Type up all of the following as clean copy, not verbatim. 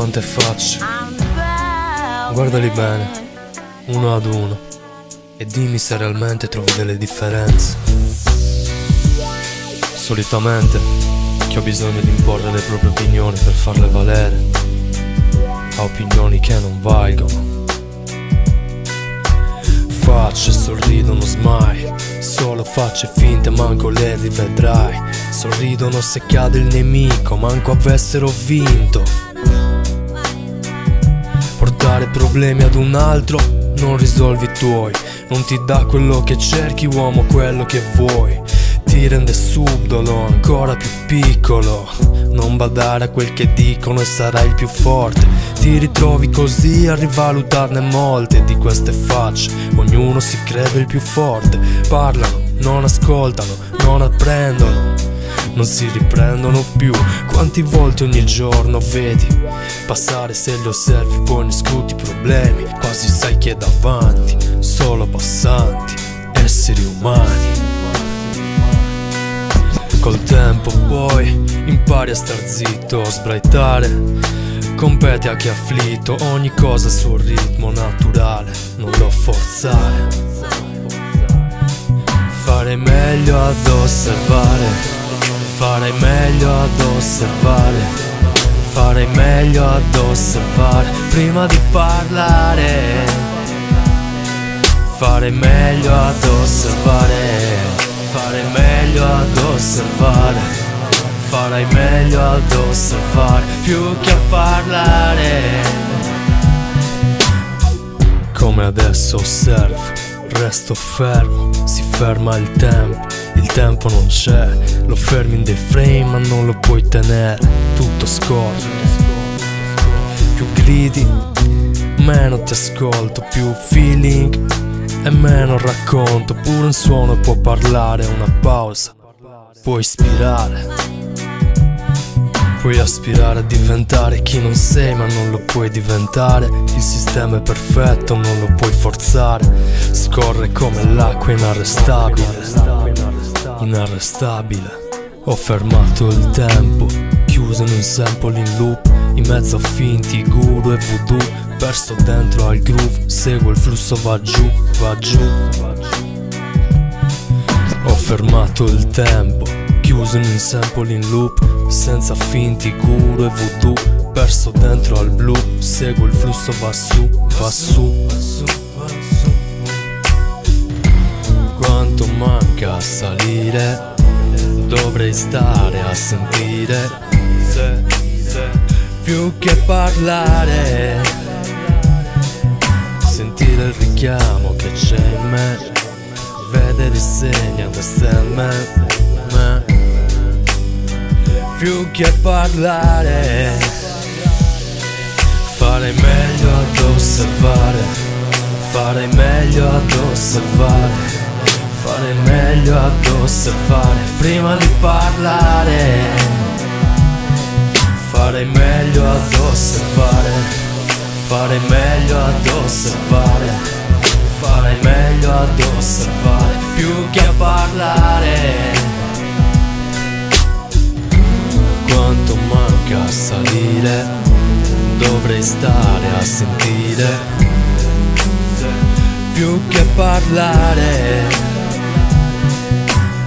quante facce. Guardali bene, uno ad uno, e dimmi se realmente trovi delle differenze. Solitamente chi ha bisogno di imporre le proprie opinioni per farle valere ha opinioni che non valgono. Facce sorridono, smile, solo facce finte, manco le rivedrai. Sorridono se cade il nemico, manco avessero vinto. Portare problemi ad un altro non risolvi i tuoi. Non ti dà quello che cerchi, uomo, quello che vuoi. Ti rende subdolo, ancora più piccolo. Non badare a quel che dicono e sarai il più forte. Ti ritrovi così a rivalutarne molte di queste facce. Ognuno si crede il più forte. Parlano, non ascoltano, non apprendono, non si riprendono più. Quanti volte ogni giorno vedi passare, se li osservi poi ne scuti i problemi. Quasi sai che è davanti, solo passanti, esseri umani. Col tempo poi impari a star zitto, a sbraitare. Competi a chi è afflitto, ogni cosa a suo ritmo naturale, non lo forzare. Farei meglio ad osservare, farei meglio ad osservare, farei meglio ad osservare prima di parlare. Farei meglio ad osservare, farei meglio ad osservare, farei meglio ad osservare più che a parlare. Come adesso osservo, resto fermo, si ferma il tempo non c'è. Lo fermi in dei frame ma non lo puoi tenere, tutto scorre. Più gridi, meno ti ascolto, più feeling e meno racconto. Pure un suono può parlare, una pausa può ispirare. Puoi aspirare a diventare chi non sei ma non lo puoi diventare. Il sistema è perfetto, non lo puoi forzare. Scorre come l'acqua inarrestabile, inarrestabile. Ho fermato il tempo, chiuso in un sample in loop, in mezzo a finti guru e voodoo. Perso dentro al groove, seguo il flusso, va giù, va giù. Ho fermato il tempo, chiuso in un sample in loop, senza finti guru e voodoo. Perso dentro al blu, seguo il flusso, va su, va su. Quanto manca a salire, dovrei stare a sentire, più che parlare. Sentire il richiamo che c'è in me, vedere i segni, understand me. Più che parlare, farei meglio ad osservare, farei meglio ad osservare, farei meglio ad osservare prima di parlare. Farei meglio ad osservare, farei meglio ad osservare, farei meglio ad osservare più che a parlare. Quanto manca a salire, dovrei stare a sentire, più che parlare.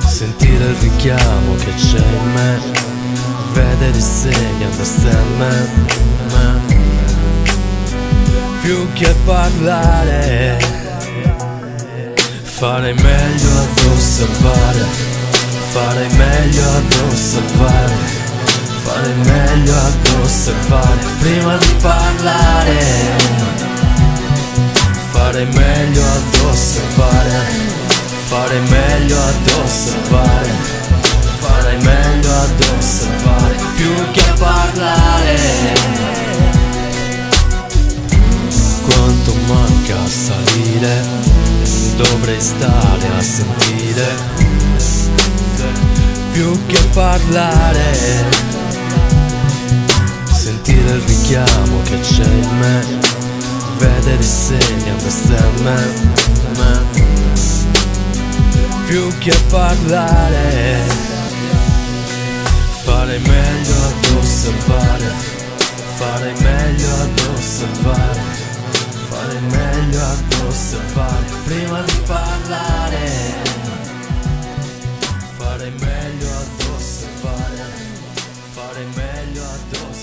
Sentire il richiamo che c'è in me, vedere i segni, understand me. Più che parlare, farei meglio ad osservare, farei meglio ad osservare, farei meglio ad osservare prima di parlare. Farei meglio ad osservare, farei meglio ad osservare, farei meglio ad osservare più che a parlare. Quanto manca a salire, dovrei stare a sentire, più che a parlare. Sentire il richiamo che c'è in me, vedere i segni, understand me. Più che a parlare, farei meglio ad osservare, farei meglio osservare, fare meglio ad osservare prima di parlare, fare meglio ad osservare, fare meglio ad osservare.